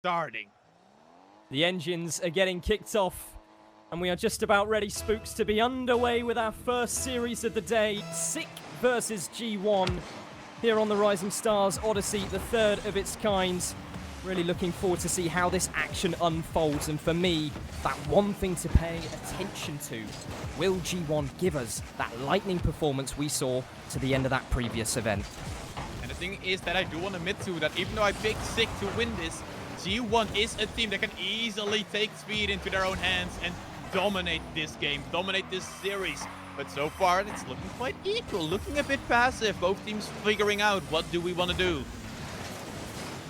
starting. The engines are getting kicked off, and we are just about ready, Spooks, to be underway with our first series of the day. Sick versus G1 here on the Rising Stars Odyssey, the third of its kind. Really looking forward to see how this action unfolds, and for me, that one thing to pay attention to, will G1 give us that lightning performance we saw to the end of that previous event? And the thing is that I do want to admit to that even though I picked Sick to win this, G1 is a team that can easily take speed into their own hands and dominate this game, dominate this series. But so far, it's looking quite equal, looking a bit passive. Both teams figuring out what do we want to do.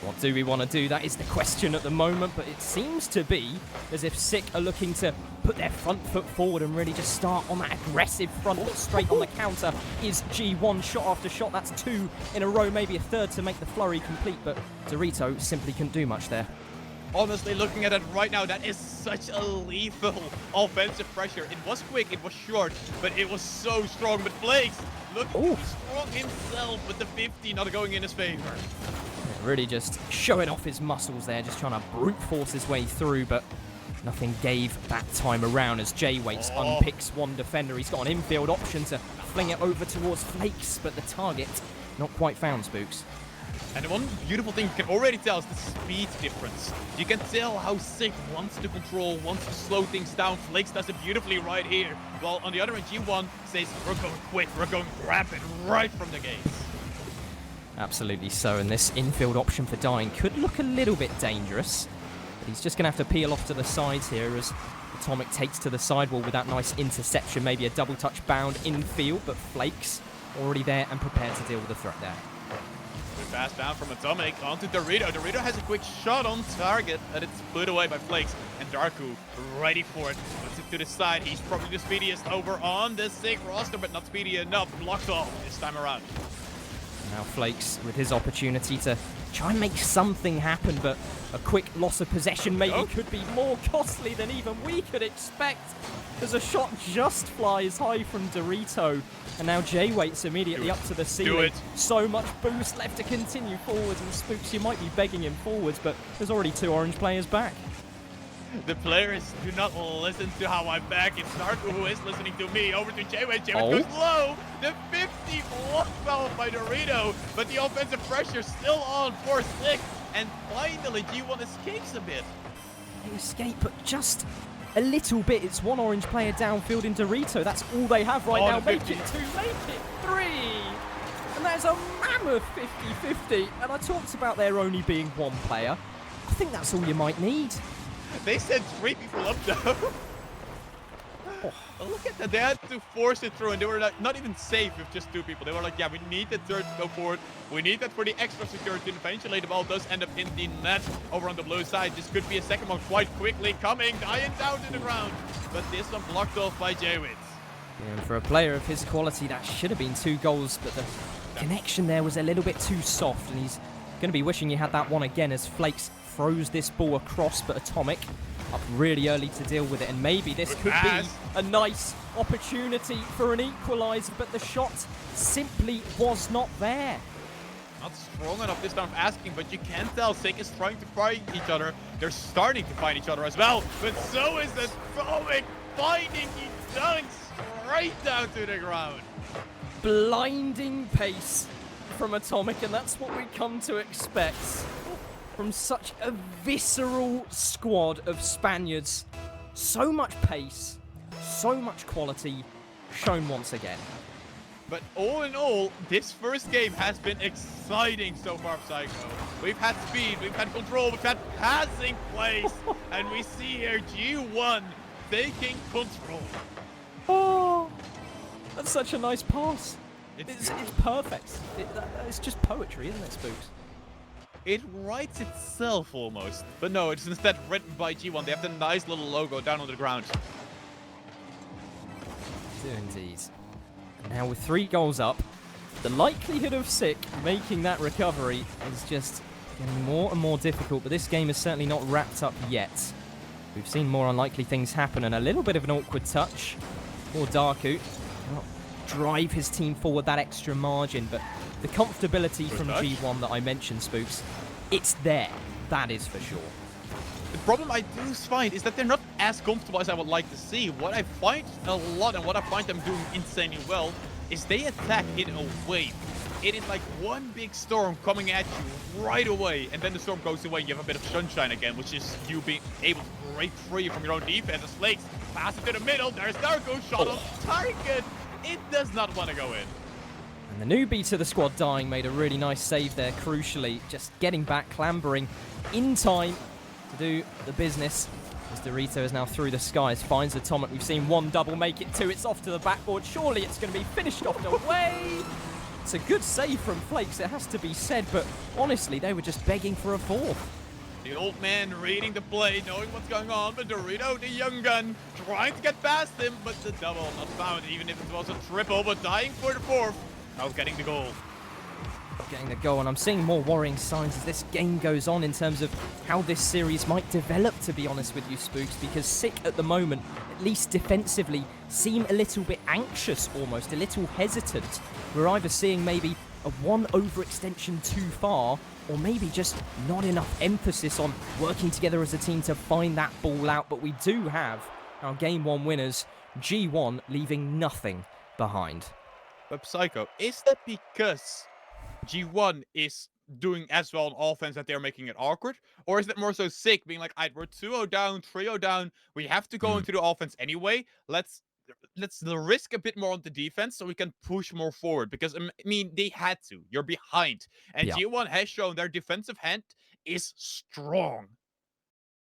What do we want to do? That is the question at the moment, but it seems to be as if Sick are looking to put their front foot forward and really just start on that aggressive front foot straight on the counter. Is G1 shot after shot? That's two in a row, maybe a third to make the flurry complete, but Dorito simply couldn't do much there. Honestly, looking at it right now, that is such a lethal offensive pressure. It was quick, it was short, but it was so strong. But Flakes looking strong himself with the 50 not going in his favor. Really just showing off his muscles there, just trying to brute force his way through, but nothing gave that time around as J-Waits unpicks one defender. He's got an infield option to fling it over towards Flakes, but the target not quite found, Spooks. And one beautiful thing you can already tell is the speed difference. You can tell how Sick wants to control, wants to slow things down. Flakes does it beautifully right here. While on the other end, G1 says, we're going quick, we're going rapid right from the gates. Absolutely so, and this infield option for Dying could look a little bit dangerous, but he's just going to have to peel off to the sides here as Atomic takes to the sidewall with that nice interception, maybe a double touch bound infield, but Flakes already there and prepared to deal with the threat there. Good pass down from Atomic onto Dorito. Dorito has a quick shot on target, but it's put away by Flakes, and Darku ready for it. Puts it to the side. He's probably the speediest over on the Sick roster, but not speedy enough. Blocked off this time around. Now Flakes with his opportunity to try and make something happen, but a quick loss of possession maybe could be more costly than even we could expect, as a shot just flies high from Dorito, and now J-Waits immediately up to the ceiling. So much boost left to continue forwards, and Spooks, you might be begging him forwards, but there's already two orange players back. The players do not listen to how I'm back. It's Darku who is listening to me. Over to J-Waits. J-Waits goes low. The 50 blocked off by Dorito, but the offensive pressure still on for Sick. And finally, G1 escapes a bit. They escape, but just a little bit. It's one orange player downfield in Dorito. That's all they have right now. Make it two, make it three. And there's a mammoth 50-50. And I talked about there only being one player. I think that's all you might need. They sent three people up though. Look at that. They had to force it through, and they were not even safe with just two people. They were like, yeah, we need the third to go forward. We need that for the extra security. And eventually, the ball does end up in the net over on the blue side. This could be a second one quite quickly coming. Dying down to the ground. But this one blocked off by J-Waits. Yeah, and for a player of his quality, that should have been 2 goals, but the connection there was a little bit too soft, and he's going to be wishing he had that one again as Flakes throws this ball across, but Atomic up really early to deal with it, and maybe this could be a nice opportunity for an equaliser, but the shot simply was not there. Not strong enough this time of asking, but you can tell Sick is trying to find each other. They're starting to find each other as well, but so is Atomic finding each other straight down to the ground. Blinding pace from Atomic, and that's what we come to expect from such a visceral squad of Spaniards. So much pace, so much quality shown once again. But all in all, this first game has been exciting so far, Psycho. We've had speed, we've had control, we've had passing plays, and we see here G1 taking control. Oh, that's such a nice pass. It's perfect. It's just poetry, isn't it, Spooks? It writes itself almost. But no, it's instead written by G1. They have the nice little logo down on the ground. Do indeed. And now with 3 goals up, the likelihood of Sick making that recovery is just getting more and more difficult, but this game is certainly not wrapped up yet. We've seen more unlikely things happen, and a little bit of an awkward touch for Darku. Cannot drive his team forward that extra margin, but the comfortability from G1 that I mentioned, Spooks, it's there. That is for sure. The problem I do find is that they're not as comfortable as I would like to see. What I find a lot and what I find them doing insanely well is they attack in a wave. It is like one big storm coming at you right away, and then the storm goes away and you have a bit of sunshine again, which is you being able to break free from your own defense. As Flakes pass it to the middle, there's Darko, shot on target. It does not want to go in. And the newbie to the squad dying made a really nice save there, crucially. Just getting back, clambering in time to do the business. As Dorito is now through the skies, finds Atomic. We've seen one double make it two. It's off to the backboard. Surely it's going to be finished off the way. It's a good save from Flakes, it has to be said, but honestly, they were just begging for a fourth. The old man reading the play, knowing what's going on, but Dorito, the young gun, trying to get past him, but the double not found, even if it was a triple, but dying for the fourth. Now getting the goal. Getting the goal, and I'm seeing more worrying signs as this game goes on in terms of how this series might develop, to be honest with you, Spooks, because Sick at the moment, at least defensively, seem a little bit anxious almost, a little hesitant. We're either seeing maybe a one overextension too far, or maybe just not enough emphasis on working together as a team to find that ball out, but we do have our Game 1 winners, G1, leaving nothing behind. But Psycho, is that because G1 is doing as well on offense that they're making it awkward? Or is it more so Sick being like, we're 2-0 down, 3-0 down, we have to go into the offense anyway, let's risk a bit more on the defense so we can push more forward? Because, I mean, they had to. You're behind. And G1 has shown their defensive hand is strong.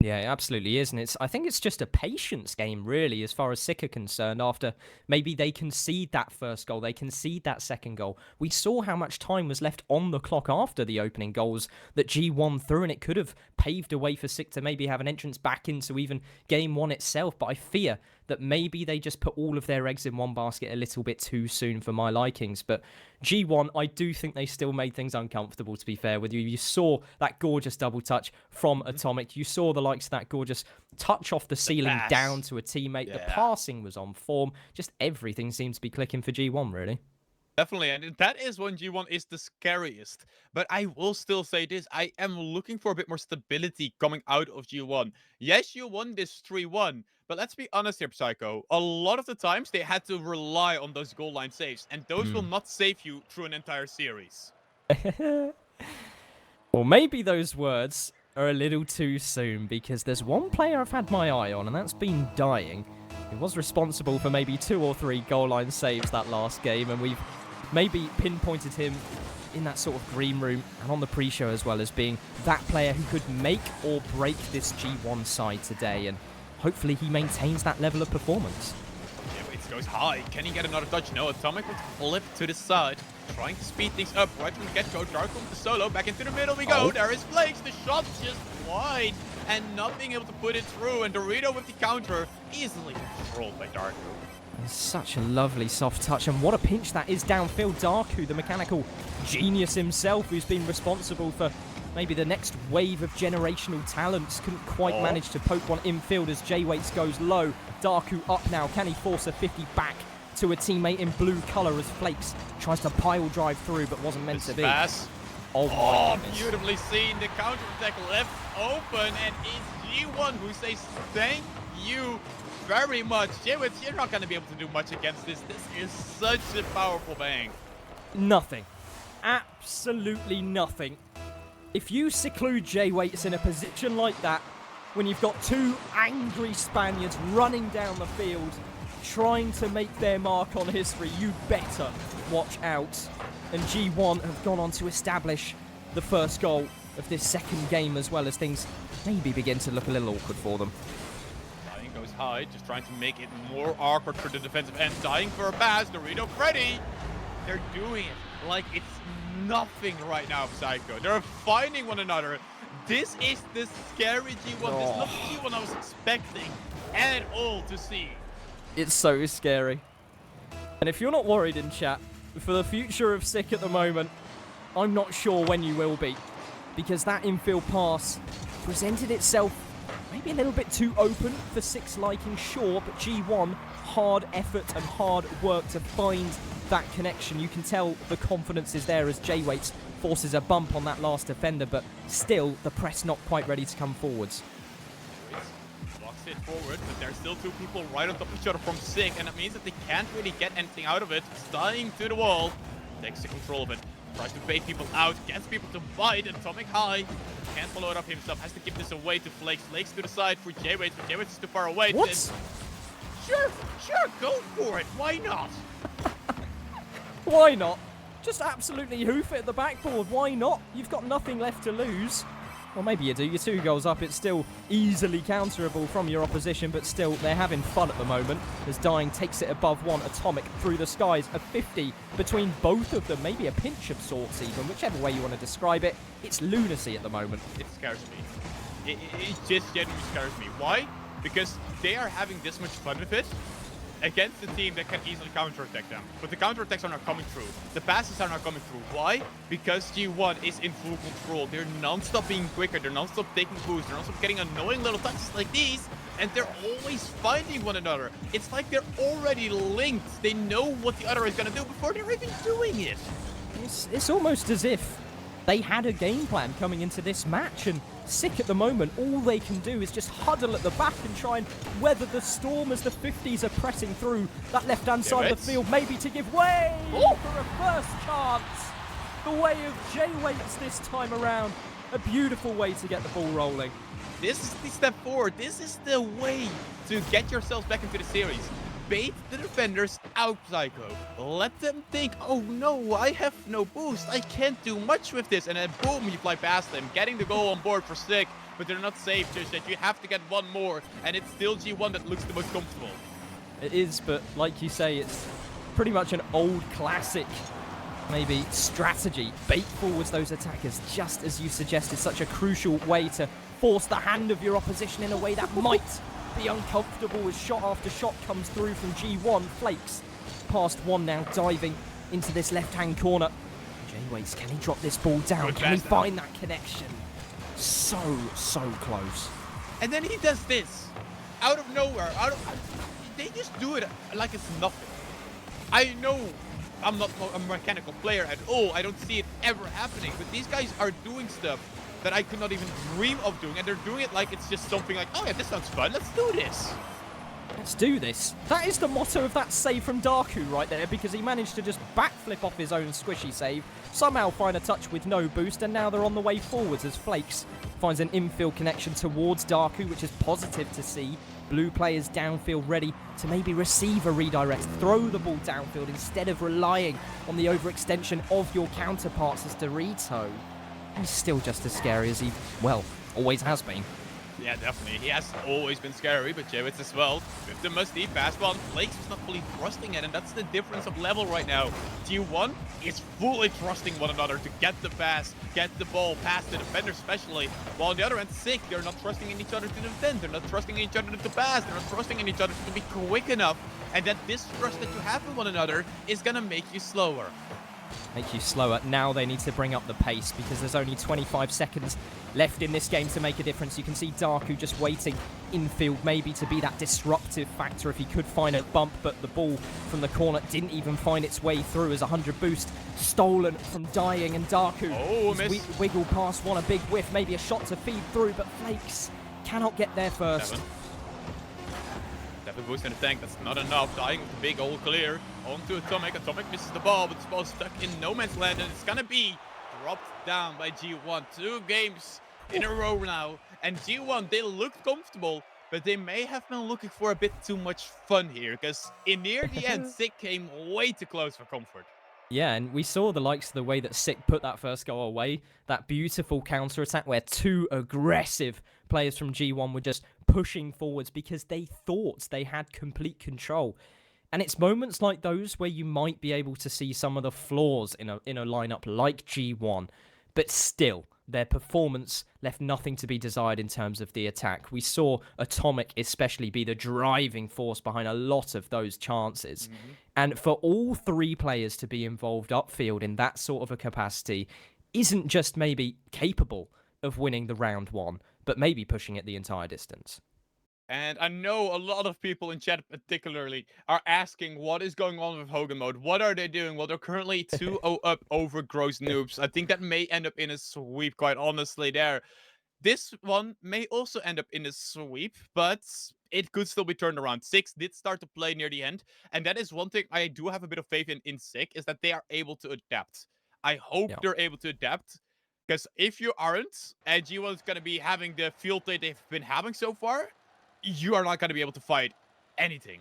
Yeah, it absolutely is, and I think it's just a patience game, really, as far as Sick are concerned. After maybe they concede that first goal, they concede that second goal. We saw how much time was left on the clock after the opening goals that G1 threw, and it could have paved a way for Sick to maybe have an entrance back into even Game 1 itself, but I fear that maybe they just put all of their eggs in one basket a little bit too soon for my likings. But G1, I do think they still made things uncomfortable, to be fair with you. You saw that gorgeous double touch from Atomic. You saw the likes of that gorgeous touch off the ceiling down to a teammate. The passing was on form. Just everything seems to be clicking for G1, really. Definitely, and that is when G1 is the scariest. But I will still say this, I am looking for a bit more stability coming out of G1. Yes, you won this 3-1, but let's be honest here, Psycho. A lot of the times, they had to rely on those goal line saves, and those will not save you through an entire series. Well, maybe those words are a little too soon, because there's one player I've had my eye on, and that's been Dying. He was responsible for maybe 2 or 3 goal line saves that last game, and we've maybe pinpointed him in that sort of green room and on the pre-show as well as being that player who could make or break this G1 side today, and hopefully he maintains that level of performance. Yeah, it goes high. Can he get another touch? No, Atomic would flip to the side, trying to speed things up right from the get-go. Darko with the solo, back into the middle we go. There is Flakes, the shot just wide, and not being able to put it through, and Dorito with the counter, easily controlled by Darko. Such a lovely soft touch, and what a pinch that is downfield. Darku, the mechanical genius himself, who's been responsible for maybe the next wave of generational talents, couldn't quite manage to poke one infield as J-Waits goes low. Darku up now. Can he force a 50 back to a teammate in blue colour as Flakes tries to pile drive through but wasn't meant to be? Pass. Oh, beautifully seen. The counter attack left open, and it's G1 who says thank you very much. J-Waits, you're not going to be able to do much against this. This is such a powerful bang. Nothing. Absolutely nothing. If you seclude J-Waits in a position like that, when you've got 2 angry Spaniards running down the field, trying to make their mark on history, you better watch out. And G1 have gone on to establish the first goal of this second game, as well as things maybe begin to look a little awkward for them. Dying goes high, just trying to make it more awkward for the defensive end. Dying for a pass, Dorito Freddy. They're doing it like it's nothing right now, Psycho. They're finding one another. This is the scary G1. This is not the G1 I was expecting at all to see. It's so scary. And if you're not worried in chat for the future of Sick at the moment, I'm not sure when you will be, because that infield pass presented itself maybe a little bit too open for Sick's liking, sure, but G1, hard effort and hard work to find that connection. You can tell the confidence is there as J-Waits forces a bump on that last defender, but still the press not quite ready to come forwards. Walks it forward, but there's still two people right on top of each other from Sick, and that means that they can't really get anything out of it. It's dying to the wall, takes the control of it, tries to bait people out, gets people to bite. Atomic high, can't follow it up himself, has to give this away to Flakes. Flakes to the side for J-Wade, but J-Wade is too far away. What? Sure, go for it, why not? Why not? Just absolutely hoof it at the backboard. Why not? You've got nothing left to lose. Well, maybe you do. You're 2 goals up. It's still easily counterable from your opposition, but still, they're having fun at the moment as Dying takes it above one. Atomic through the skies. A 50 between both of them. Maybe a pinch of sorts even. Whichever way you want to describe it. It's lunacy at the moment. It scares me. It just genuinely scares me. Why? Because they are having this much fun with it against a team that can easily counterattack them. But the counterattacks are not coming through. The passes are not coming through. Why? Because G1 is in full control. They're non-stop being quicker. They're non-stop taking boosts. They're non-stop getting annoying little touches like these. And they're always finding one another. It's like they're already linked. They know what the other is going to do before they're even doing it. It's almost as if they had a game plan coming into this match, and Sick at the moment, all they can do is just huddle at the back and try and weather the storm as the 50s are pressing through that left-hand side of the field, maybe to give way for a first chance. The way of J-Waits this time around. A beautiful way to get the ball rolling. This is the step forward. This is the way to get yourselves back into the series. Bait the defenders out, Psycho. Let them think, oh no, I have no boost. I can't do much with this. And then boom, you fly past them, getting the goal on board for Sick. But they're not safe, just that you have to get one more. And it's still G1 that looks the most comfortable. It is, but like you say, it's pretty much an old classic, maybe, strategy. Bait forwards those attackers, just as you suggested. Such a crucial way to force the hand of your opposition in a way that might be uncomfortable as shot after shot comes through from G1. Flakes past one now, diving into this left-hand corner. J-Waits, can he drop this ball down? Can he find that connection? So close. And then he does this. Out of nowhere. They just do it like it's nothing. I know I'm not a mechanical player at all. I don't see it ever happening. But these guys are doing stuff that I could not even dream of doing, and they're doing it like it's just something like, oh yeah, this sounds fun, let's do this. Let's do this. That is the motto of that save from Darku right there, because he managed to just backflip off his own squishy save, somehow find a touch with no boost, and now they're on the way forwards as Flakes finds an infield connection towards Darku, which is positive to see. Blue players downfield ready to maybe receive a redirect, throw the ball downfield instead of relying on the overextension of your counterparts as Dorito. He's still just as scary as he, well, always has been. Yeah, definitely. He has always been scary, but J-Wits as well. With the must-eat pass, well, Flakes was not fully thrusting it, and that's the difference of level right now. G1 is fully trusting one another to get the pass, get the ball past the defender especially. While on the other end, Sick, they're not trusting in each other to defend, they're not trusting in each other to pass, they're not trusting in each other to be quick enough. And that distrust that you have in one another is gonna make you slower. Make you slower. Now they need to bring up the pace because there's only 25 seconds left in this game to make a difference. You can see Darku just waiting infield maybe to be that disruptive factor if he could find a bump, but the ball from the corner didn't even find its way through as 100 boost stolen from Dying, and Darku wiggled past one, a big whiff, maybe a shot to feed through, but Flakes cannot get there first. The boost in the tank, that's not enough. Dying with the big hole clear. On to Atomic. Atomic misses the ball, but this ball's stuck in no man's land, and it's gonna be dropped down by G1. 2 games in a row now. And G1, they looked comfortable, but they may have been looking for a bit too much fun here, because near the end, Sick came way too close for comfort. Yeah, and we saw the likes of the way that Sick put that first goal away. That beautiful counter-attack where 2 aggressive players from G1 were just pushing forwards because they thought they had complete control. And it's moments like those where you might be able to see some of the flaws in a lineup like G1. But still, their performance left nothing to be desired in terms of the attack. We saw Atomic especially be the driving force behind a lot of those chances. And for all 3 players to be involved upfield in that sort of a capacity isn't just maybe capable of winning the round 1, but maybe pushing it the entire distance. And I know a lot of people in chat particularly are asking what is going on with Hogan mode. What are they doing? Well, they're currently 2-0 up over Gross Noobs. I think that may end up in a sweep, quite honestly, there. This one may also end up in a sweep, but it could still be turned around. Six did start to play near the end, and that is one thing I do have a bit of faith in Sick, is that they are able to adapt. I hope Yeah. they're able to adapt, because if you aren't, and G1 is going to be having the field that they've been having so far, you are not going to be able to fight anything.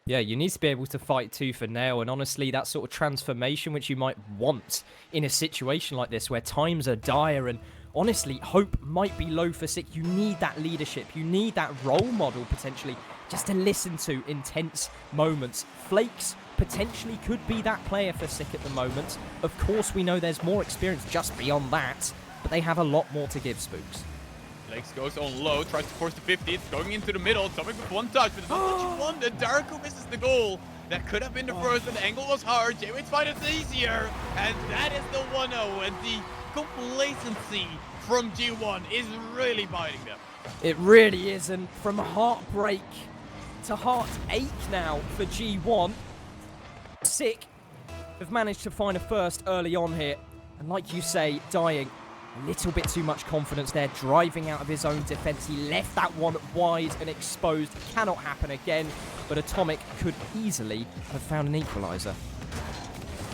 Yeah, you need to be able to fight tooth and nail, and honestly, that sort of transformation which you might want in a situation like this where times are dire and honestly, hope might be low for Sick. You need that leadership. You need that role model, potentially, just to listen to intense moments. Flakes potentially could be that player for Sick at the moment. Of course, we know there's more experience just beyond that, but they have a lot more to give, Spooks. Flakes goes on low, tries to force the 50. It's going into the middle. Tomic with one touch, but it's not what you want. The Darko misses the goal. That could have been the first, but the angle was hard. J-Wade's fight is easier. And that is the 1-0. And the complacency from G1 is really biting them. It really is, and from heartbreak to heartache now for G1. Sick have managed to find a first early on here, and like you say, dying a little bit too much confidence there, driving out of his own defense. He left that one wide and exposed. Cannot happen again, but Atomic could easily have found an equalizer.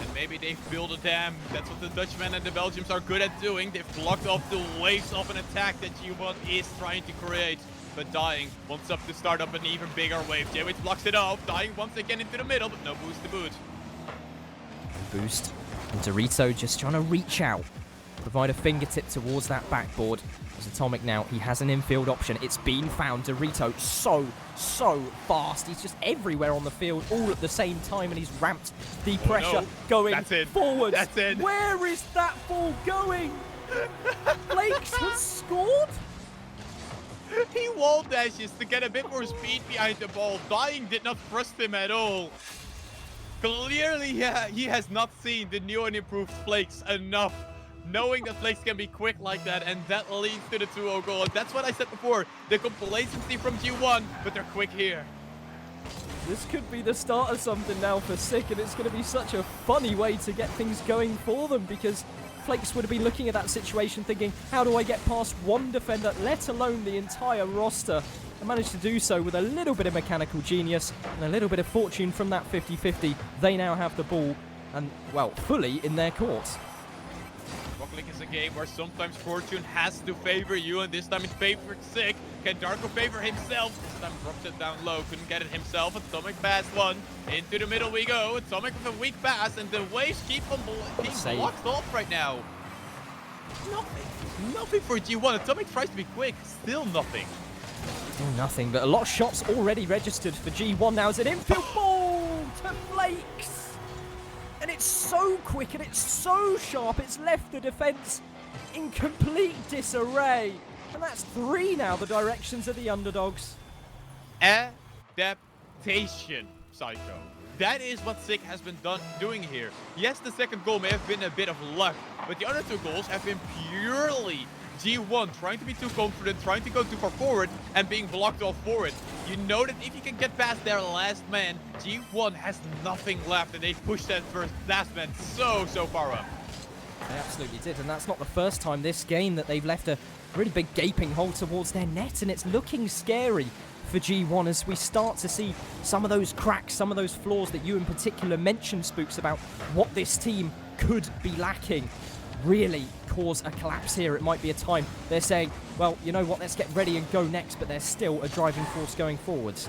And maybe they've built a dam. That's what the Dutchmen and the Belgians are good at doing. They've blocked off the waves of an attack that G1 is trying to create. But Dying wants up to start up an even bigger wave. J-Wade blocks it off. Dying once again into the middle, but no boost to boot. Boost. And Dorito just trying to reach out, provide a fingertip towards that backboard. As Atomic now, he has an infield option. It's been found. Dorito so fast. He's just everywhere on the field all at the same time, and he's ramped the pressure going forward. That's it. Where is that ball going? Flakes has scored? He wall dashes to get a bit more speed behind the ball. Dying did not trust him at all. Clearly, he has not seen the new and improved Flakes enough, knowing that Flakes can be quick like that, and that leads to the 2-0 goal. And that's what I said before, the complacency from G1, but they're quick here. This could be the start of something now for Sick, and it's going to be such a funny way to get things going for them, because Flakes would have been looking at that situation thinking, how do I get past one defender, let alone the entire roster? And managed to do so with a little bit of mechanical genius and a little bit of fortune from that 50-50. They now have the ball and, well, fully in their court. Rocket League is a game where sometimes fortune has to favor you, and this time it favored Sick. Can Darko favor himself? This time drops it down low, couldn't get it himself. Atomic pass one. Into the middle we go. Atomic with a weak pass, and the waves keep on being blocked off right now. Nothing for G1. Atomic tries to be quick, still nothing. Still nothing, but a lot of shots already registered for G1 now as an infield ball to Flakes. And it's so quick and it's so sharp, it's left the defense in complete disarray. And that's 3 now, the directions of the underdogs. Adaptation, Psycho. That is what Sick has been doing here. Yes, the second goal may have been a bit of luck, but the other 2 goals have been purely G1 trying to be too confident, trying to go too far forward, and being blocked off forward. You know that if you can get past their last man, G1 has nothing left, and they pushed that first last man so far up. They absolutely did, and that's not the first time this game that they've left a really big gaping hole towards their net, and it's looking scary for G1 as we start to see some of those cracks, some of those flaws that you in particular mentioned, Spooks, about what this team could be lacking really cause a collapse here. It might be a time they're saying, well, you know what, let's get ready and go next, but there's still a driving force going forwards.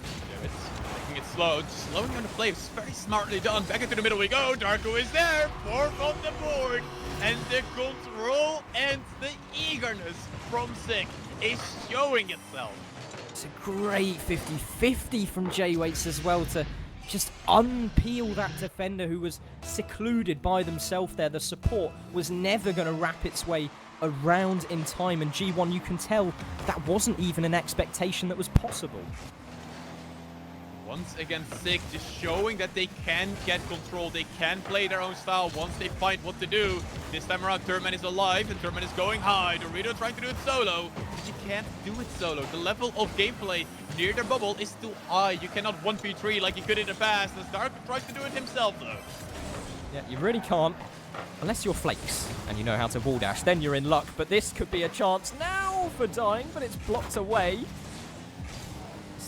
Yeah, it's making it slow, just slowing down the play. It's very smartly done. Back into the middle we go. Darko is there, 4th on the board, and the control and the eagerness from Sick is showing itself. It's a great 50-50 from J-Waits as well to just unpeel that defender who was secluded by themselves there. The support was never going to wrap its way around in time, and G1, you can tell that wasn't even an expectation that was possible. Once again, Sick just showing that they can get control. They can play their own style once they find what to do. This time around, Turman is alive, and Turman is going high. Dorito trying to do it solo, but you can't do it solo. The level of gameplay near their bubble is too high. You cannot 1v3 like you could in the past. As Dark tries to do it himself, though. Yeah, you really can't. Unless you're Flakes and you know how to wall dash, then you're in luck. But this could be a chance now for dying, but it's blocked away.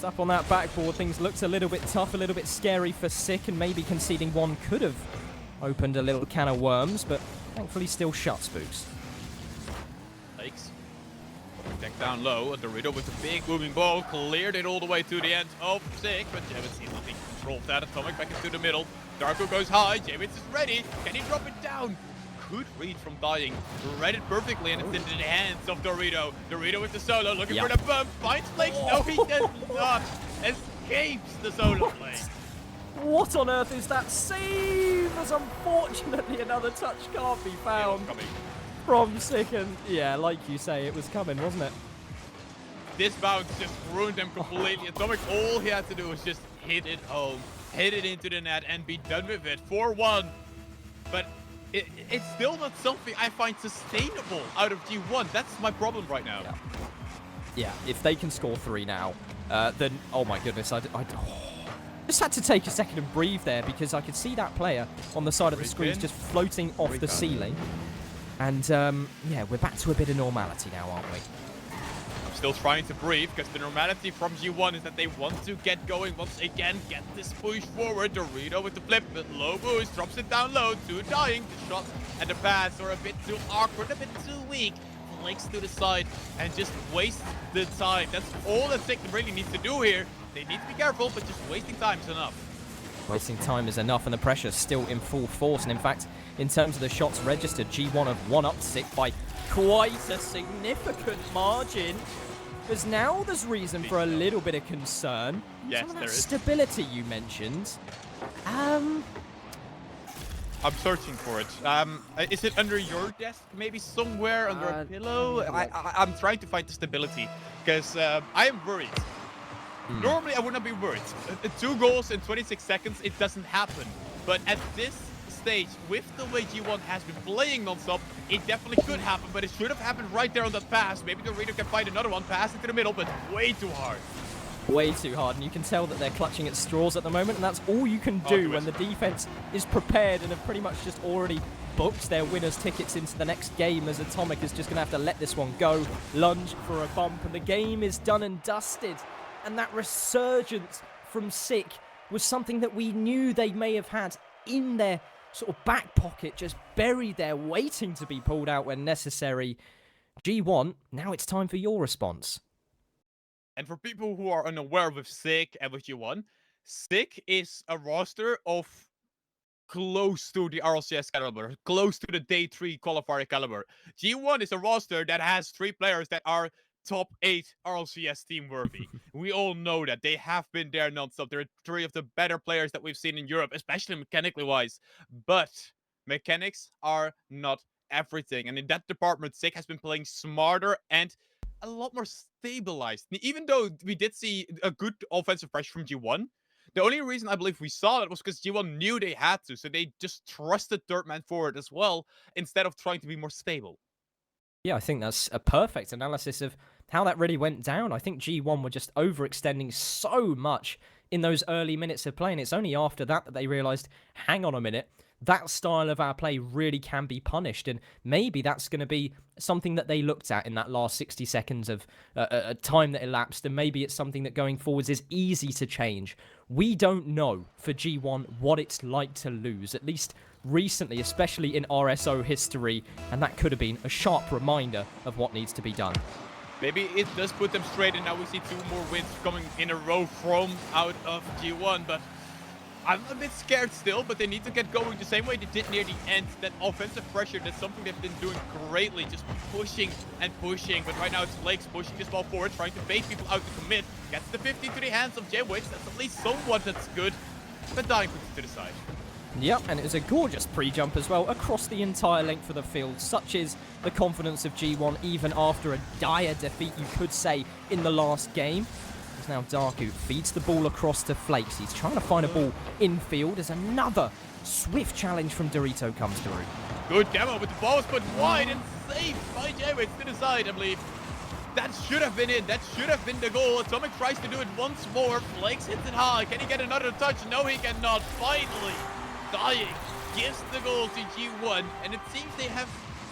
Up on that backboard, things looked a little bit tough, a little bit scary for Sick, and maybe conceding one could have opened a little can of worms, but thankfully still shut, Spooks. Flakes. Deck down low, and Dorito with the big moving ball cleared it all the way to the end of Sick, but Javits sees nothing controlled that. Atomic back into the middle. Darko goes high, Javits is ready. Can he drop it down? Good read from dying. Read it perfectly, and it's into the hands of Dorito. Dorito with the solo, looking for the bump. Finds Flakes. No, he does not. Escapes the solo play. What on earth is that save? As unfortunately another touch can't be found from Sick. And yeah, like you say, it was coming, wasn't it? This bounce just ruined them completely. Atomic, all he had to do was just hit it home, hit it into the net, and be done with it. 4-1. But it's still not something I find sustainable out of G1. That's my problem right now. Yeah, if they can score 3 now, then, oh my goodness, I just had to take a second and breathe there, because I could see that player on the side of the screen just floating off the ceiling. And, yeah, we're back to a bit of normality now, aren't we? Still trying to breathe, because the normality from G1 is that they want to get going once again, get this push forward. Dorito with the flip, but low boost, drops it down low, too dying. The shots and the pass are a bit too awkward, a bit too weak. Flakes to the side and just waste the time. That's all that Sick really needs to do here. They need to be careful, but just wasting time is enough. Wasting time is enough, and the pressure's still in full force. And in fact, in terms of the shots registered, G1 have won up Sick by quite a significant margin. Because now there's reason for a little bit of concern. Yes, some of that there is. Stability you mentioned. I'm searching for it. Is it under your desk? Maybe somewhere under a pillow? I'm trying to find the stability, because I am worried. Normally, I would not be worried. 2 goals in 26 seconds, it doesn't happen. But at this stage, with the way G1 has been playing non-stop, it definitely could happen, but it should have happened right there on that pass. Maybe Dorito can find another one, pass into the middle, but way too hard. Way too hard, and you can tell that they're clutching at straws at the moment, and that's all you can do when the defense is prepared and have pretty much just already booked their winners' tickets into the next game, as Atomic is just going to have to let this one go, lunge for a bump, and the game is done and dusted. And that resurgence from Sick was something that we knew they may have had in their sort of back pocket, just buried there, waiting to be pulled out when necessary. G1, now it's time for your response. And for people who are unaware with Sick and with G1, Sick is a roster of close to the RLCS caliber, close to the Day 3 qualifier caliber. G1 is a roster that has 3 players that are top 8 RLCS team worthy. We all know that. They have been there non-stop. They're 3 of the better players that we've seen in Europe, especially mechanically wise. But mechanics are not everything. And in that department, Sick has been playing smarter and a lot more stabilized. Even though we did see a good offensive pressure from G1, the only reason I believe we saw it was because G1 knew they had to. So they just trusted third man forward as well, instead of trying to be more stable. Yeah, I think that's a perfect analysis of how that really went down. I think G1 were just overextending so much in those early minutes of play, and it's only after that that they realised, hang on a minute, that style of our play really can be punished, and maybe that's going to be something that they looked at in that last 60 seconds of time that elapsed, and maybe it's something that going forwards is easy to change. We don't know for G1 what it's like to lose, at least recently, especially in RSO history, and that could have been a sharp reminder of what needs to be done. Maybe it does put them straight, and now we see 2 more wins coming in a row from out of G1, but I'm a bit scared still, but they need to get going the same way they did near the end. That offensive pressure, that's something they've been doing greatly, just pushing and pushing. But right now it's Flakes pushing this ball forward, trying to bait people out to commit. Gets the 50 to the hands of J-Wix. That's at least somewhat that's good. But dying puts it to the side. Yep, and it was a gorgeous pre-jump as well across the entire length of the field. Such is the confidence of G1 even after a dire defeat, you could say, in the last game. now. Darku feeds the ball across to Flakes. He's trying to find a ball infield as another swift challenge from Dorito comes through. Good demo, but the ball was put wide and saved by J-Wits to the side, I believe. That should have been it. That should have been the goal. Atomic tries to do it once more. Flakes hits it high. Can he get another touch? No, he cannot. Finally, Dying gives the goal to G1, and it seems they have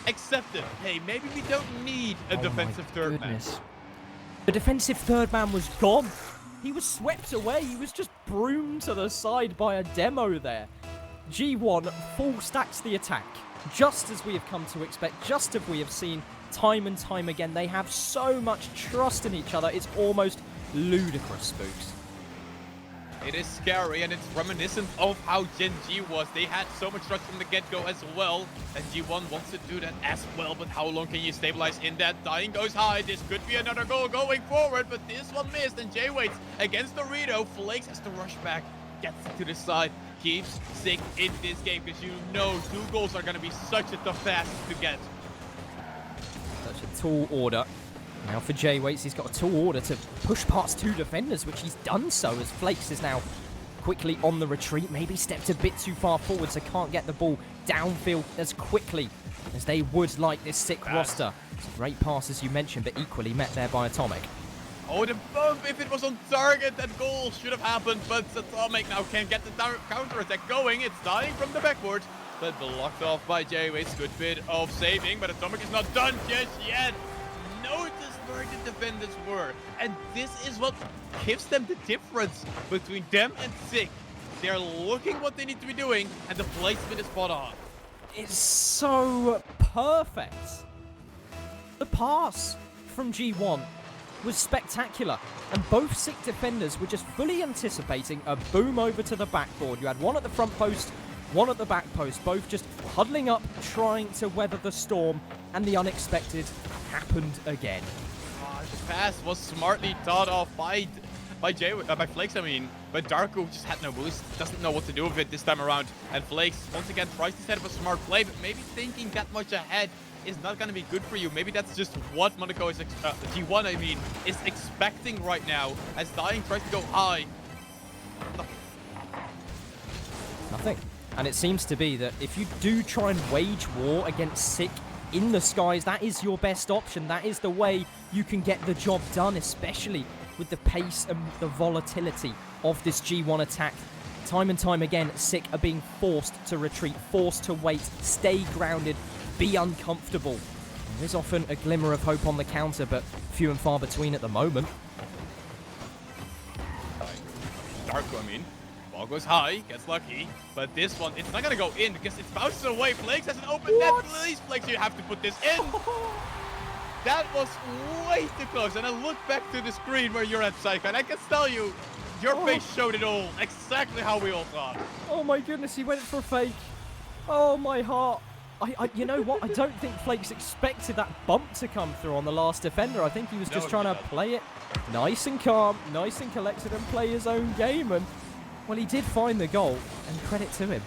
accepted, hey, maybe we don't need a defensive third man. The defensive third man was gone. He was swept away. He was just broomed to the side by a demo there. G1 full stacks the attack, just as we have come to expect, just as we have seen time and time again. They have so much trust in each other. It's almost ludicrous, Spooks. It is scary, and it's reminiscent of how Gen G was. They had so much trust from the get-go as well, and G1 wants to do that as well, but how long can you stabilize in that? Dying goes high. This could be another goal going forward, but this one missed, and Jay waits against Dorito. Flakes has to rush back, gets it to the side, keeps Sick in this game, because you know 2 goals are going to be such a tough task to get. Such a tall order. Now for J-Waits, he's got a tall order to push past 2 defenders, which he's done so, as Flakes is now quickly on the retreat. Maybe stepped a bit too far forward, so can't get the ball downfield as quickly as they would like this Sick roster. It's a great pass, as you mentioned, but equally met there by Atomic. Oh, the bump, if it was on target, that goal should have happened, but Atomic now can't get the counter-attack going. It's Dying from the backboard, but blocked off by J-Waits. Good bit of saving, but Atomic is not done just yet. Notice where the defenders were, and this is what gives them the difference between them and Sick. They're looking what they need to be doing, and the placement is spot on. It's so perfect. The pass from G1 was spectacular, and both Sick defenders were just fully anticipating a boom over to the backboard. You had one at the front post, one at the back post, both just huddling up, trying to weather the storm, and the unexpected happened again. The pass was smartly thought of by Flakes, I mean, but Darko just had no boost, doesn't know what to do with it this time around, and Flakes once again tries to set up a smart play, but maybe thinking that much ahead is not going to be good for you. Maybe that's just what Monaco is, G1 I mean, is expecting right now, as Dying tries to go high. Nothing. And it seems to be that if you do try and wage war against Sick in the skies, that is your best option. That is the way you can get the job done, especially with the pace and the volatility of this G1 attack. Time and time again, Sick are being forced to retreat, forced to wait, stay grounded, be uncomfortable. There is often a glimmer of hope on the counter, but few and far between at the moment. Darko, I mean. Ball goes high, gets lucky, but this one, it's not gonna go in because it bounces away. Flakes has an open net. Please, Flakes, you have to put this in. That was way too close, and I look back to the screen where you're at, Psycho, and I can tell you, your face showed it all, exactly how we all thought. Oh my goodness, he went for a fake. Oh, my heart. You know what? I don't think Flakes expected that bump to come through on the last defender. I think he was just trying to play it nice and calm, nice and collected, and play his own game, and well, he did find the goal, and credit to him.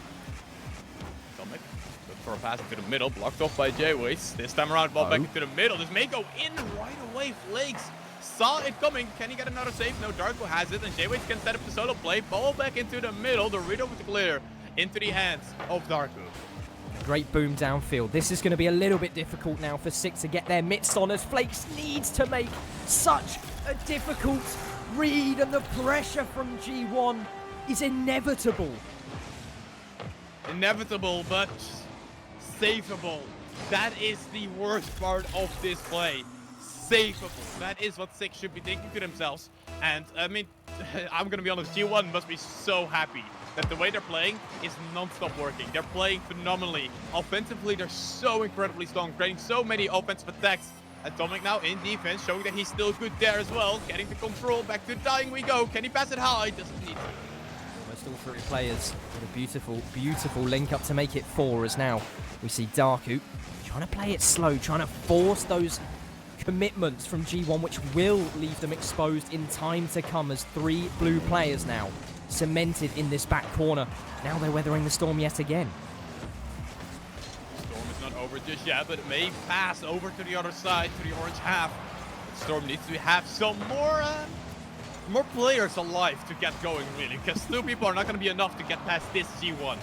Atomic, good for a pass into the middle, blocked off by J-Waits. This time around, ball back into the middle. This may go in right away. Flakes saw it coming. Can he get another save? No, Darko has it, and J-Waits can set up the solo play. Ball back into the middle. Dorito with the clear into the hands of Darko. Great boom downfield. This is going to be a little bit difficult now for Sick to get their mitts on, as Flakes needs to make such a difficult read, and the pressure from G1 is inevitable. Inevitable, but savable. That is the worst part of this play. Savable. That is what Sick should be thinking to themselves. And, I mean, I'm going to be honest, G1 must be so happy that the way they're playing is non-stop working. They're playing phenomenally. Offensively, they're so incredibly strong, creating so many offensive attacks. Atomic now in defense, showing that he's still good there as well. Getting the control, back to Dying we go. Can he pass it high? Doesn't need to. Almost all 3 players with a beautiful, beautiful link up to make it 4, as now we see Darku trying to play it slow, trying to force those commitments from G1, which will leave them exposed in time to come, as 3 blue players now cemented in this back corner. Now they're weathering the storm yet again. Storm is not over just yet, but it may pass over to the other side, to the orange half. The storm needs to have some more more players alive to get going, really, because 2 people are not going to be enough to get past this G1.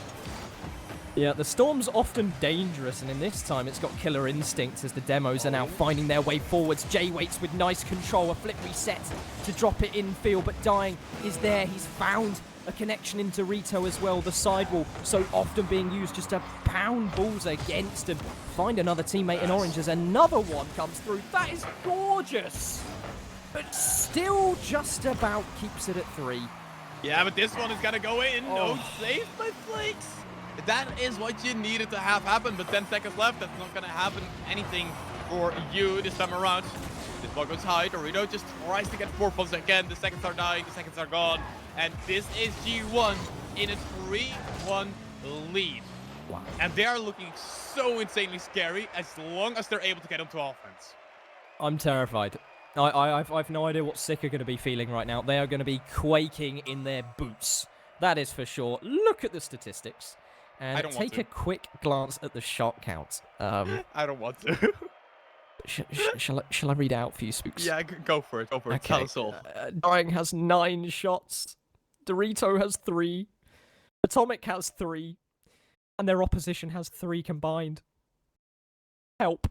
Yeah, the Storm's often dangerous, and in this time it's got killer instincts as the demos are now finding their way forwards. Jay waits with nice control, a flip reset to drop it infield, but Dying is there. He's found a connection into Dorito as well. The sidewall so often being used just to pound balls against and find another teammate in orange as another one comes through. That is gorgeous, but still just about keeps it at 3. Yeah, but this one is going to go in. No save by Flakes. That is what you needed to have happen, but 10 seconds left. That's not going to happen anything for you this time around. This ball goes high. Dorito just tries to get 4 points again. The seconds are dying. The seconds are gone. And this is G1 in a 3-1 lead. Wow. And they are looking so insanely scary as long as they're able to get onto offense. I'm terrified. I've no idea what Sick are going to be feeling right now. They are going to be quaking in their boots. That is for sure. Look at the statistics. And take a quick glance at the shot count. I don't want to. Shall I read it out for you, Spooks? Yeah, go for it. Go for it. Okay. Tell us all. Dying has 9 shots. Dorito has 3. Atomic has 3. And their opposition has 3 combined. Help.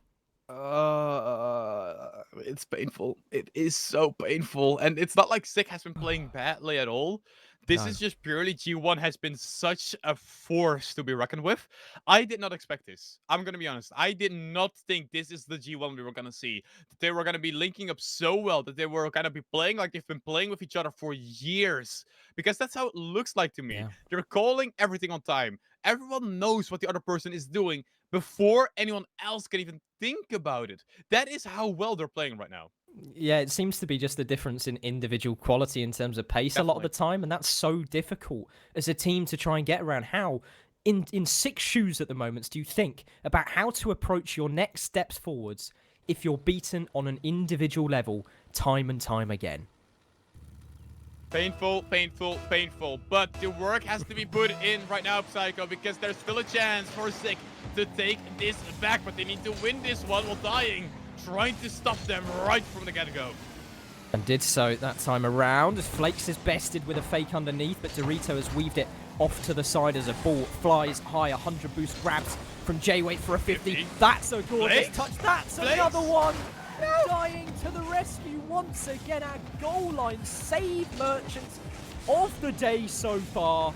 It's painful. It is so painful. And it's not like Sick has been playing badly at all. This is just purely G1 has been such a force to be reckoned with. I did not expect this. I'm going to be honest. I did not think this is the G1 we were going to see. That they were going to be linking up so well. That they were going to be playing like they've been playing with each other for years. Because that's how it looks like to me. Yeah. They're calling everything on time. Everyone knows what the other person is doing before anyone else can even think about it. That is how well they're playing right now. Yeah, it seems to be just the difference in individual quality in terms of pace a lot of the time, and that's so difficult as a team to try and get around. How, in Sick's shoes at the moment, do you think about how to approach your next steps forwards if you're beaten on an individual level time and time again? Painful, painful, painful. But the work has to be put in right now, Psycho, because there's still a chance for Sick to take this back, but they need to win this one while Dying, trying to stop them right from the get-go. And did so that time around, as Flakes is bested with a fake underneath, but Dorito has weaved it off to the side as a ball flies high. 100 boost grabs from J-Wait for a 50. That's a gorgeous touch. That's another one. No. Dying to the rescue once again at goal line. Save merchants of the day so far.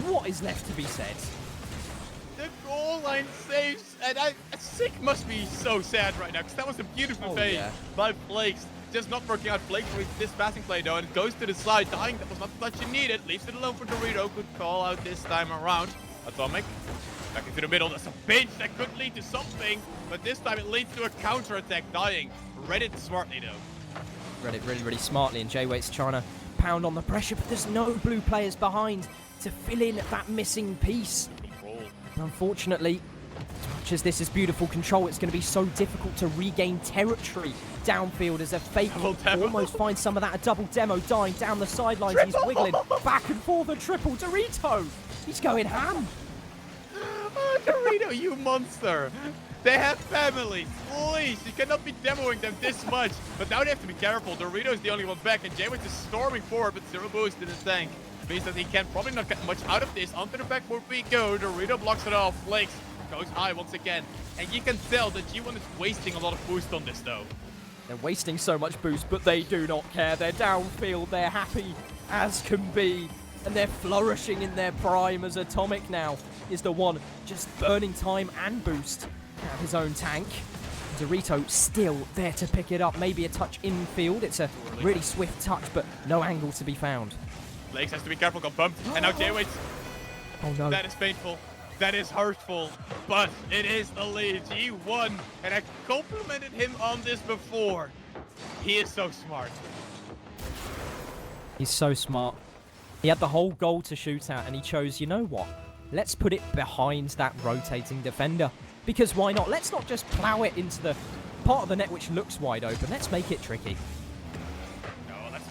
What is left to be said? The goal line saves, and Sick must be so sad right now, because that was a beautiful fade by Flakes. Just not working out. Flakes with this passing play though, and it goes to the side. Dying, that was not the touch you needed. Leaves it alone for Dorito. Good call out this time around. Atomic back into the middle. That's a pinch that could lead to something, but this time it leads to a counter attack. Dying read it smartly though. Read it really smartly, and J-Wait's trying to pound on the pressure, but there's no blue players behind to fill in that missing piece. Unfortunately, as much as this is beautiful control, it's going to be so difficult to regain territory downfield as a fake almost finds some of that. A double demo Dying down the sidelines. He's wiggling back and forth. A triple. Dorito, he's going ham. Oh, Dorito, you monster. They have families. Please, you cannot be demoing them this much. But now they have to be careful. Dorito's the only one back, and J-Wait is storming forward, but 0 boost in his tank. Means that he can probably not get much out of this. Onto the backboard we go. Dorito blocks it off. Flakes goes high once again. And you can tell that G1 is wasting a lot of boost on this though. They're wasting so much boost, but they do not care. They're downfield. They're happy as can be. And they're flourishing in their prime as Atomic now is the one just burning time and boost out of his own tank. Dorito still there to pick it up. Maybe a touch infield. It's a really swift touch, but no angle to be found. Flakes has to be careful, got bumped. And now J-Wait. Oh no. That is painful. That is hurtful. But it is the lead. He won. And I complimented him on this before. He is so smart. He's so smart. He had the whole goal to shoot at, and he chose, you know what? Let's put it behind that rotating defender. Because why not? Let's not just plow it into the part of the net which looks wide open. Let's make it tricky.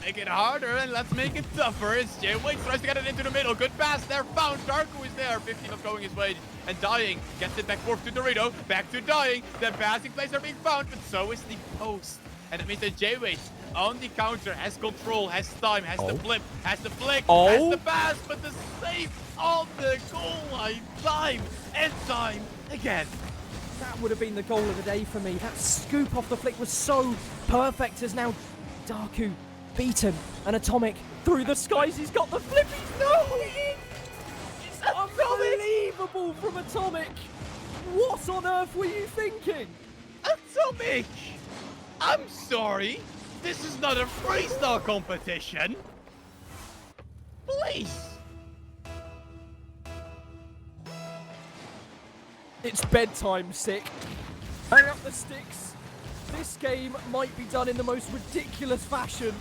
Make it harder and let's make it tougher. It's J-Wait tries to get it into the middle. Good pass there. Found. Darko is there. 50 not going his way. And Dying gets it back forth to Dorito. Back to Dying. The passing plays are being found, but so is the post. And that means that J-Wait on the counter has control, has time, has the flip, has the flick, Oh. has the pass, but the save on the goal line. Time and time again. That would have been the goal of the day for me. That scoop off the flick was so perfect as now Darku beaten and Atomic through the skies. He's got the flip. It's unbelievable from Atomic. What on earth were you thinking? Atomic! I'm sorry. This is not a freestyle competition. Please. It's bedtime, Sick. Hang up the sticks. This game might be done in the most ridiculous fashion.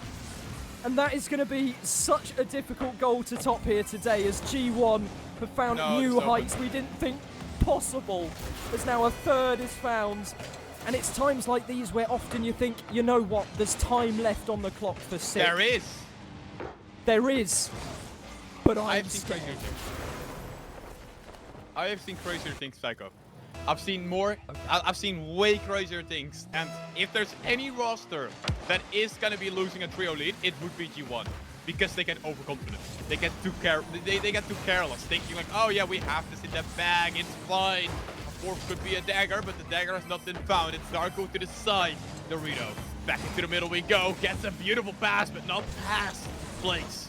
And that is going to be such a difficult goal to top here today as G1 have found new heights we didn't think possible. As now a third is found. And it's times like these where often you think, you know what, there's time left on the clock for Sick. There is. There is. But I'm scared. scared. I have seen crazier things, Psycho. I've seen more. I've seen way crazier things. And if there's any roster that is gonna be losing a trio lead, it would be G1, because they get overconfident. They get too they get too careless, thinking like, oh yeah, we have this in the bag. It's fine. A fourth could be a dagger, but the dagger has not been found. It's Darko to the side. Dorito back into the middle we go. Gets a beautiful pass, but not past Flakes.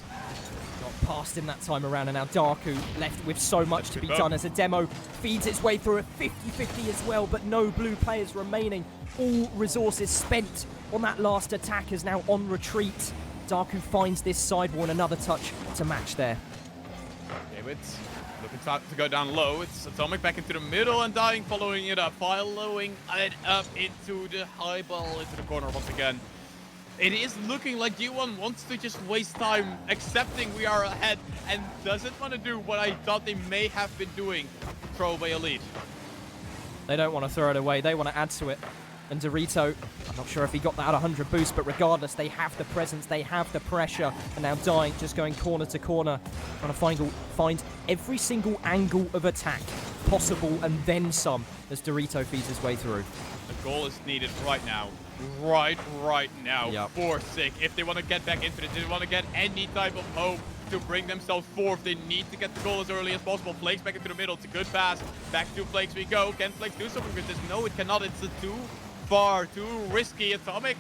Got past him that time around, and now Darku left with so much to be done as a demo feeds its way through a 50-50 as well, but no blue players remaining. All resources spent on that last attack is now on retreat. Darku finds this sidewall and another touch to match there. David looking to go down low. It's Atomic back into the middle and dying, following it up into the high ball into the corner once again. It is looking like G1 wants to just waste time accepting we are ahead and doesn't want to do what I thought they may have been doing, throw away a lead. They don't want to throw it away, they want to add to it. And Dorito, I'm not sure if he got that 100 boost, but regardless, they have the presence, they have the pressure. And now Dying just going corner to corner, trying to find every single angle of attack possible and then some as Dorito feeds his way through. The goal is needed right now. Right now. Yep. For Sick. If they want to get back into it, they want to get any type of hope to bring themselves fourth, they need to get the goal as early as possible. Flakes back into the middle. It's a good pass. Back to Flakes we go. Can Flakes do something with this? No, it cannot. It's too far, too risky. Atomic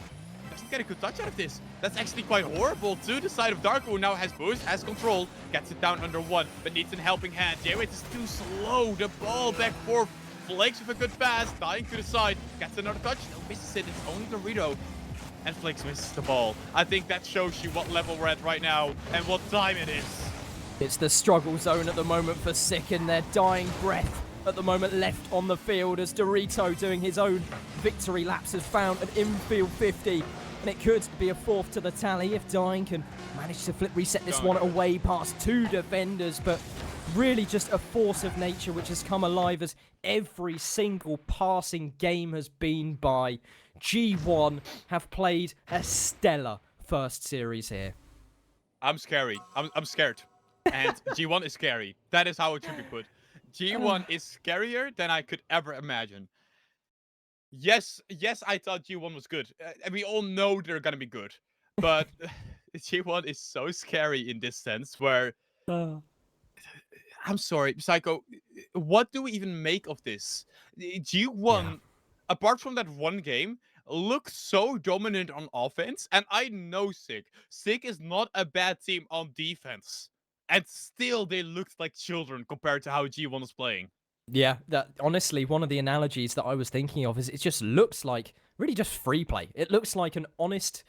doesn't get a good touch out of this. That's actually quite horrible to the side of Darko, who now has boost, has control, gets it down under one, but needs a helping hand. J-Wait is too slow. The ball back for Flakes with a good pass, dying to the side, gets another touch, no, misses it. It's only Dorito, and Flakes misses the ball. I think that shows you what level we're at right now and what time it is. It's the struggle zone at the moment for Sick, and their dying breath at the moment left on the field as Dorito, doing his own victory laps, has found an infield 50. And it could be a fourth to the tally if Dying can manage to reset this one away past two defenders. But really just a force of nature which has come alive as every single passing game has been by. G1 have played a stellar first series here. I'm scary. I'm scared. And G1 is scary. That is how it should be put. G1 is scarier than I could ever imagine. Yes, I thought G1 was good. And we all know they're gonna be good. But G1 is so scary in this sense where... I'm sorry, Psycho, what do we even make of this? G1, apart from that one game, looks so dominant on offense. And I know Sick. Sick is not a bad team on defense. And still, they looked like children compared to how G1 was playing. Yeah, that honestly, one of the analogies that I was thinking of is it just looks like really just free play. It looks like an honest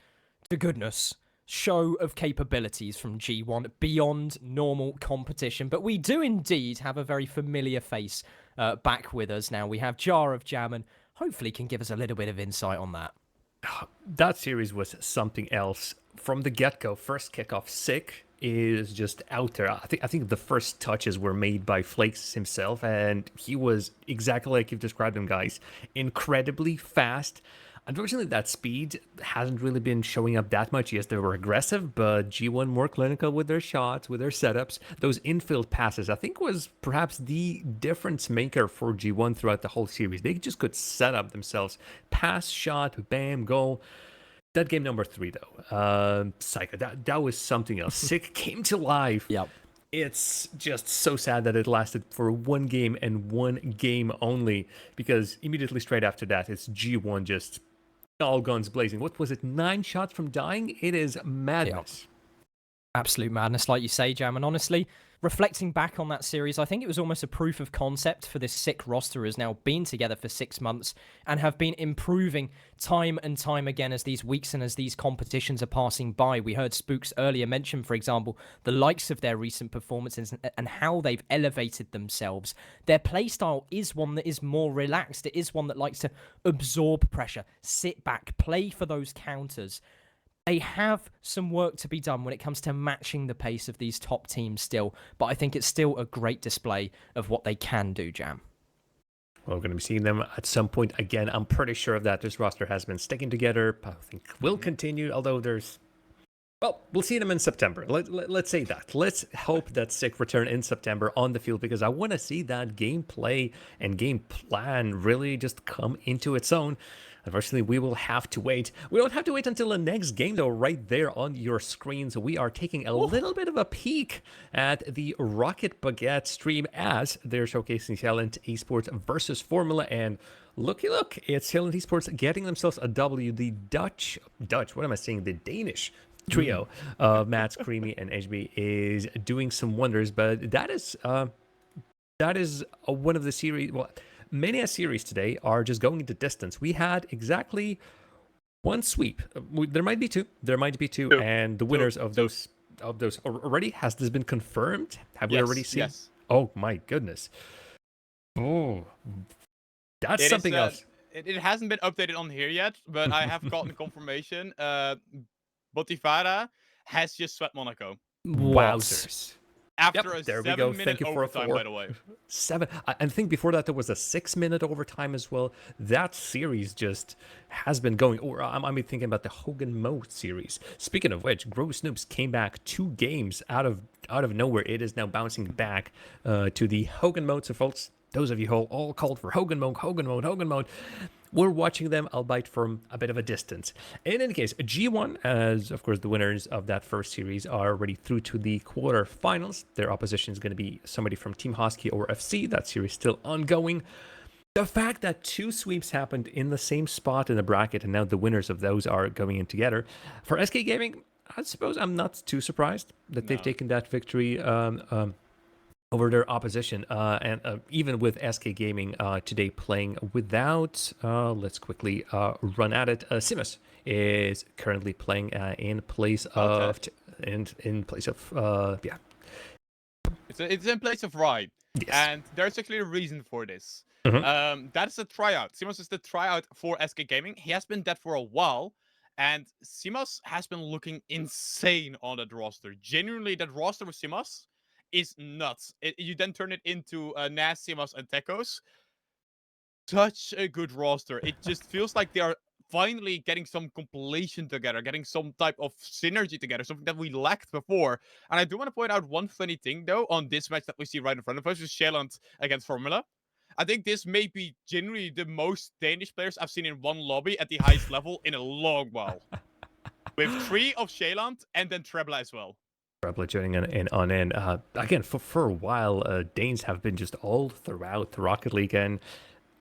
to goodness show of capabilities from G1 beyond normal competition. But we do indeed have a very familiar face back with us now. We have Jar of Jam, and hopefully can give us a little bit of insight on that. That series was something else. From the get-go, first kickoff, Sick is just out there. I think the first touches were made by Flakes himself, and he was exactly like you've described him, guys. Incredibly fast. Unfortunately, that speed hasn't really been showing up that much. Yes, they were aggressive, but G1 more clinical with their shots, with their setups. Those infield passes, I think, was perhaps the difference maker for G1 throughout the whole series. They just could set up themselves. Pass, shot, bam, goal. That game number 3, though, Psycho, that was something else. Sick came to life. Yep. It's just so sad that it lasted for one game and one game only, because immediately straight after that, it's G1 just all guns blazing. What was it, 9 shots from dying? It is madness. Yep. Absolute madness, like you say, Jam. And honestly, reflecting back on that series, I think it was almost a proof of concept for this Sick roster has now been together for 6 months and have been improving time and time again as these weeks and as these competitions are passing by. We heard Spooks earlier mention, for example, the likes of their recent performances and how they've elevated themselves. Their playstyle is one that is more relaxed. It is one that likes to absorb pressure, sit back, play for those counters. They have some work to be done when it comes to matching the pace of these top teams still, but I think it's still a great display of what they can do, Jam. Well, we're going to be seeing them at some point again. I'm pretty sure of that. This roster has been sticking together. I think will continue, although there's... Well, we'll see them in September. Let's say that. Let's hope that Sick return in September on the field, because I want to see that gameplay and game plan really just come into its own. Unfortunately, we will have to wait. We don't have to wait until the next game, though. Right there on your screens, we are taking a little bit of a peek at the Rocket Baguette stream as they're showcasing Silent Esports versus Formula. And looky look, it's Silent Esports getting themselves a W. The Dutch, what am I saying? The Danish trio of Mats, Creamy, and HB is doing some wonders. But that is one of the series... Well, many a series today are just going into distance. We had exactly one sweep. There might be two. And the winners of those already, has this been confirmed? Have we already seen? Yes. Oh my goodness. Oh, that's something else. It hasn't been updated on here yet, but I have gotten confirmation. Botifara has just swept Monaco. Wowzers. After a there we go. 7-minute Thank you for overtime, by the way. 7. I think before that there was a 6-minute overtime as well. That series just has been going. Or I'm thinking about the Hogan Mode series. Speaking of which, Gross Snoops came back 2 games out of nowhere. It is now bouncing back to the Hogan Mode. So folks, those of you who all called for Hogan Mode. We're watching them, albeit from a bit of a distance. In any case, G1, as of course the winners of that first series, are already through to the quarterfinals. Their opposition is going to be somebody from Team Husky or FC. That series still ongoing. The fact that 2 sweeps happened in the same spot in the bracket, and now the winners of those are going in together. For SK Gaming, I suppose I'm not too surprised that they've taken that victory over their opposition, and even with SK Gaming today playing without, let's quickly run at it. Simus is currently playing in place of, It's in place of Ride. Yes. And there's actually a reason for this. That's a tryout. Simus is the tryout for SK Gaming. He has been dead for a while, and Simus has been looking insane on that roster. Genuinely, that roster with Simus is nuts. You then turn it into Nas, Simas, and Tecos. Such a good roster. It just feels like they are finally getting some compilation together, getting some type of synergy together, something that we lacked before. And I do want to point out one funny thing, though, on this match that we see right in front of us, is Sheeland against Formula. I think this may be genuinely the most Danish players I've seen in one lobby at the highest level in a long while. With 3 of Sheeland and then Trebla as well. Joining in on in. Again, for a while, Danes have been just all throughout the Rocket League, and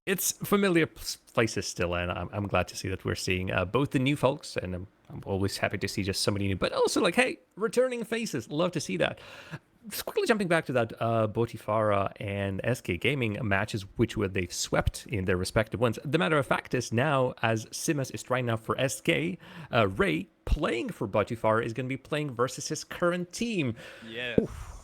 it's familiar places still, and I'm glad to see that we're seeing both the new folks, and I'm always happy to see just somebody new, but also like, hey, returning faces. Love to see that. Just quickly jumping back to that Botifara and SK Gaming matches, which they've swept in their respective ones. The matter of fact is now, as Simas is trying out for SK, Ray, playing for Botifara, is going to be playing versus his current team. Yeah.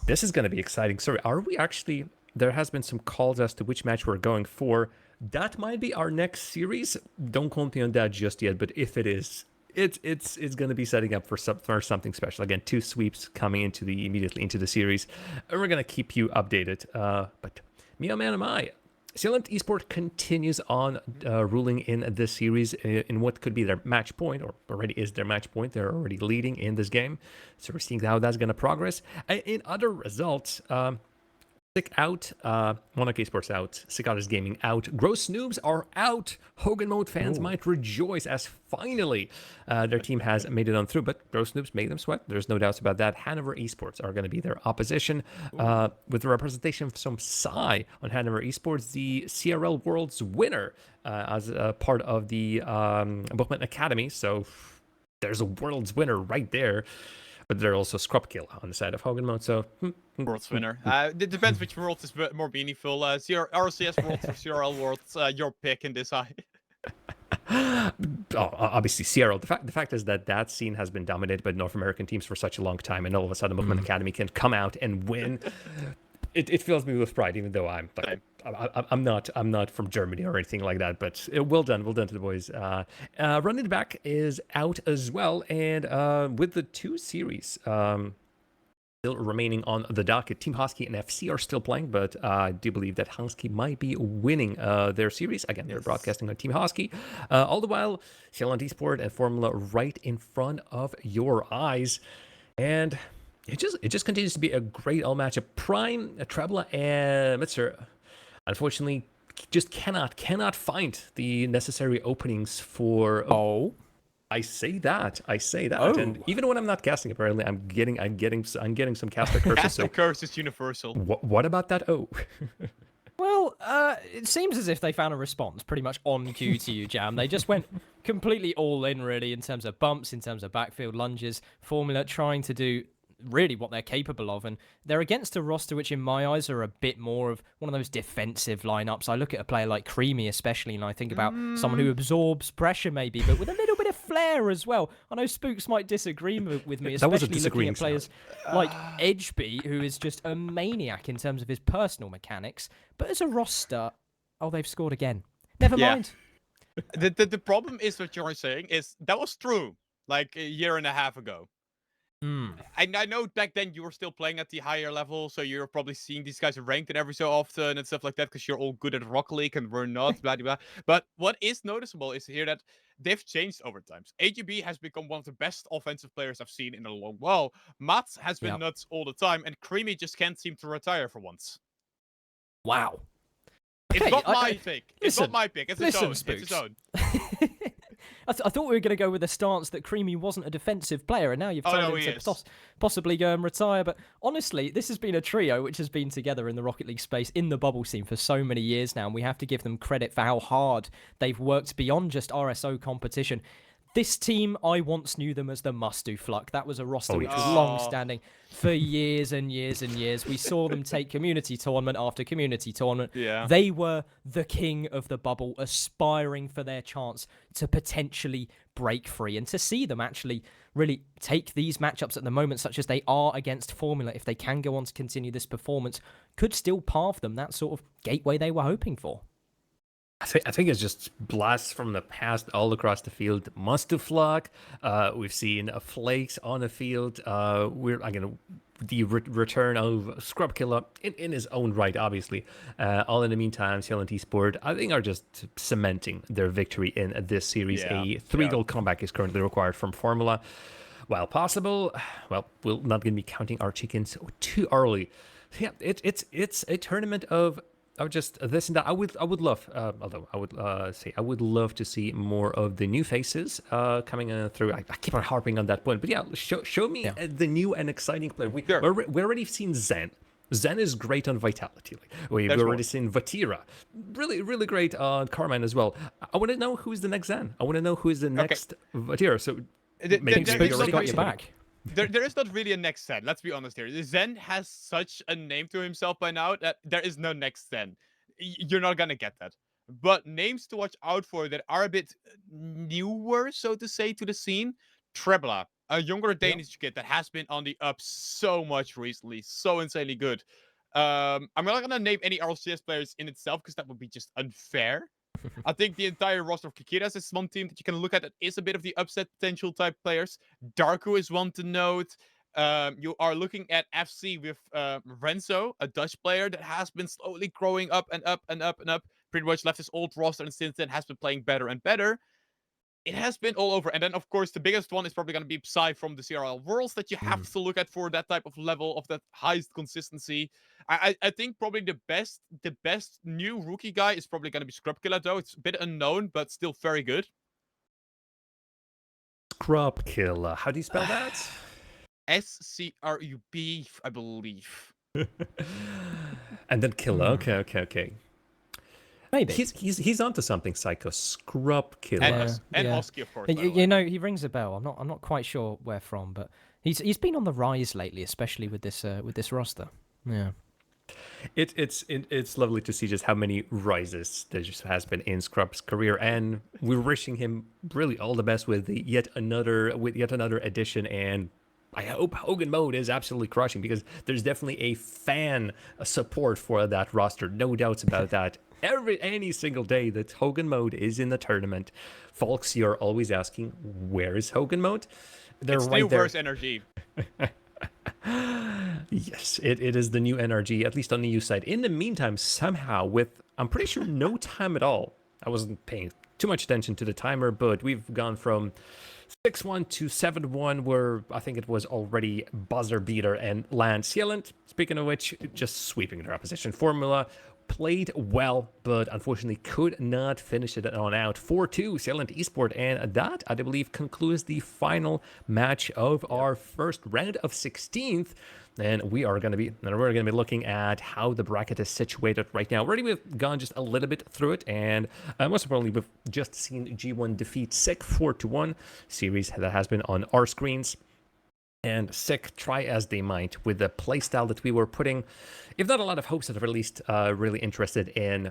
This is going to be exciting. Sorry, are we actually... There has been some calls as to which match we're going for. That might be our next series. Don't quote me on that just yet, but if it is... It's going to be setting up for something special. Again, 2 sweeps coming immediately into the series, and we're going to keep you updated. But me, oh man, am I. Silent Esports continues on ruling in this series in what could be their match point, or already is their match point. They're already leading in this game, so we're seeing how that's going to progress. In other results, Sick out, Monarch Esports out, Cicadas Gaming out, Gross Noobs are out. Hogan Mode fans might rejoice as finally their team has made it on through, but Gross Noobs made them sweat. There's no doubts about that. Hanover Esports are going to be their opposition. With the representation from Psy on Hanover Esports, the CRL World's winner as a part of the Bookman Academy. So there's a World's winner right there. But they're also Scrub Kill on the side of Hogan Mode, so... World's winner. It depends which world is more meaningful. RCS Worlds or CRL Worlds, your pick in this eye. Obviously CRL. The fact is that scene has been dominated by North American teams for such a long time, and all of a sudden Bookman Academy can come out and win. It fills me with pride, even though I'm not from Germany or anything like that. But well done to the boys. Running back is out as well, and with the 2 series still remaining on the docket, Team Husky and FC are still playing, but I do believe that Husky might be winning their series. Again, they're broadcasting on Team Husky. All the while, Zealand Esport and Formula right in front of your eyes, and it just continues to be a great all matchup. Prime, Trebla, and Mitzer, unfortunately, just cannot find the necessary openings for. I say that, and even when I'm not casting, apparently I'm getting some caster curses. Caster curse is universal. What about that? Well, it seems as if they found a response pretty much on cue to you, Jam. They just went completely all in, really, in terms of bumps, in terms of backfield lunges, Formula, trying to do really what they're capable of, and they're against a roster which in my eyes are a bit more of one of those defensive lineups. I look at a player like Creamy especially, and I think about someone who absorbs pressure maybe, but with a little bit of flair as well. I know Spooks might disagree with me, especially looking at players like Edgeby, who is just a maniac in terms of his personal mechanics, but as a roster, they've scored again. Never mind. The problem is what you're saying is that was true like a year and a half ago. I know back then you were still playing at the higher level, so you're probably seeing these guys ranked every so often and stuff like that because you're all good at Rocket League and we're not, blah, blah, blah. But what is noticeable is here that they've changed over time. AGB has become one of the best offensive players I've seen in a long while. Mats has been nuts all the time, and Creamy just can't seem to retire for once. Wow. It's not my pick. It's not my pick. It's his own. Spooks. It's his own. I thought we were going to go with the stance that Creamy wasn't a defensive player, and now you've told him to possibly go and retire. But honestly, this has been a trio which has been together in the Rocket League space, in the bubble scene for so many years now, and we have to give them credit for how hard they've worked beyond just RSO competition. This team, I once knew them as the Must-Do Fluck. That was a roster which was long-standing for years and years and years. We saw them take community tournament after community tournament. Yeah. They were the king of the bubble, aspiring for their chance to potentially break free. And to see them actually really take these matchups at the moment, such as they are against Formula, if they can go on to continue this performance, could still pave them that sort of gateway they were hoping for. I think it's just blasts from the past all across the field. Mustaflug, we've seen Flakes on the field. The return of Scrub Killer in his own right, obviously. All in the meantime, Zealand Esport, I think, are just cementing their victory in this series. A 3-goal comeback is currently required from Formula. While possible, we're not going to be counting our chickens too early. Yeah, it's a tournament of just this and that. I would love, although I would say I would love to see more of the new faces coming through. I keep on harping on that point, but yeah, show me the new and exciting player. We already seen Zen. Zen is great on Vitality. We've already seen Vatira. Really, really great on Carmine as well. I want to know who's the next Zen. I want to know who is the next Vatira. So maybe Spooks got your back. There is not really a next Zen, let's be honest here. Zen has such a name to himself by now that there is no next Zen. You're not gonna get that. But names to watch out for that are a bit newer, so to say, to the scene. Trebla, a younger Danish kid that has been on the up so much recently. So insanely good. I'm not gonna name any RLCS players in itself because that would be just unfair. I think the entire roster of Kikiras is one team that you can look at that is a bit of the upset potential type players. Darko is one to note. You are looking at FC with Renzo, a Dutch player that has been slowly growing up and up and up and up. Pretty much left his old roster and since then has been playing better and better. it has been all over. And then, of course, the biggest one is probably going to be Psy from the CRL Worlds that you have to look at for that type of level of that highest consistency. I think probably the best new rookie guy is probably going to be Scrubkiller, though. It's a bit unknown, but still very good. Scrubkiller. How do you spell that? SCRUB, I believe. And then Killer. Okay. Maybe. He's onto something, Psycho. Scrubkiller. And Oski, of course. By the way. You know, he rings a bell. I'm not quite sure where from, but he's been on the rise lately, especially with this roster. Yeah. It's lovely to see just how many rises there just has been in Scrub's career, and we're wishing him really all the best with yet another edition. And I hope Hogan Mode is absolutely crushing, because there's definitely a fan support for that roster, no doubts about that. Any single day that Hogan Mode is in the tournament, folks, you're always asking, where is Hogan Mode? They're it's right new there. verse energy. Yes, it is the new NRG, at least on the EU side. In the meantime, somehow, with, I'm pretty sure, no time at all, I wasn't paying too much attention to the timer, but we've gone from 6-1 to 7-1, where I think it was already buzzer beater and land sealant. Speaking of which, just sweeping their opposition. Formula played well, but unfortunately could not finish it on out. 4-2, Sealant Esports, and that, I believe, concludes the final match of our first round of 16th. And we're going to be looking at how the bracket is situated right now. Already we've gone just a little bit through it, and most importantly, we've just seen G1 defeat SICK 4-1, series that has been on our screens. And SICK, try as they might with the playstyle that we were putting, if not a lot of hopes, at least really interested in,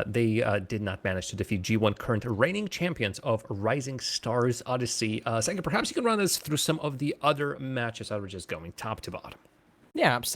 they did not manage to defeat G1 current reigning champions of Rising Stars Odyssey. Second, perhaps you can run us through some of the other matches that were just going top to bottom. Yeah, absolutely.